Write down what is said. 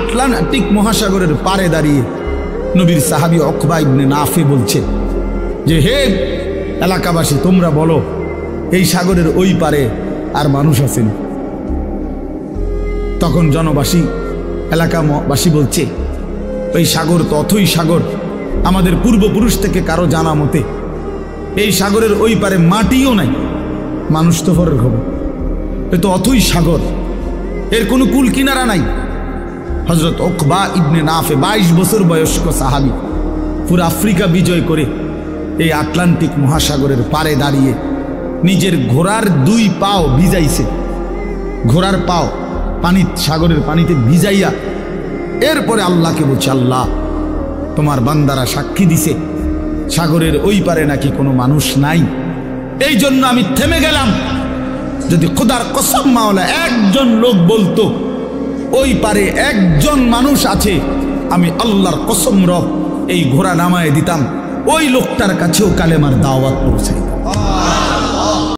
Atlantic মহাসাগরের পারে দাঁড়িয়ে নবীর সাহাবী উকবা ইবনে নাফি বলছে যে, হে এলাকাবাসী, তোমরা বলো এই সাগরের ওই পারে আর মানুষ আছেন? তখন জনবাসী, এলাকাবাসী বলছে, ওই সাগর তো অথই সাগর, আমাদের পূর্বপুরুষ থেকে কারো জানা মতে এই সাগরের ওই পারে মাটিও নাই, মানুষ তো পরের খবর, এ তো অথই সাগর, এর কোনো কুল কিনারা নাই। হযরত উকবা ইবনে নাফে 22 বছর বয়স্ক সাহাবী, পুরো আফ্রিকা বিজয় করে এই আটলান্টিক মহাসাগরের পারে দাঁড়িয়ে নিজের ঘোড়ার 2 পাও ভিজাইছে, ঘোড়ার পাও সাগরের পানিতে ভিজাইয়া এরপরে আল্লাহকে বলছে, আল্লাহ তোমার বান্দারা সাক্ষী দিছে সাগরের ওই পারে নাকি কোনো মানুষ নাই, এই জন্য আমি থেমে গেলাম। যদি খোদার কসম মাওলা একজন লোক বলতো ওই পারে একজন মানুষ আছে, আমি আল্লাহর কসম রব এই ঘোড়া নামায় দিতাম, ওই লোকটার কাছেও কালেমার দাওয়াত পৌঁছাইতাম।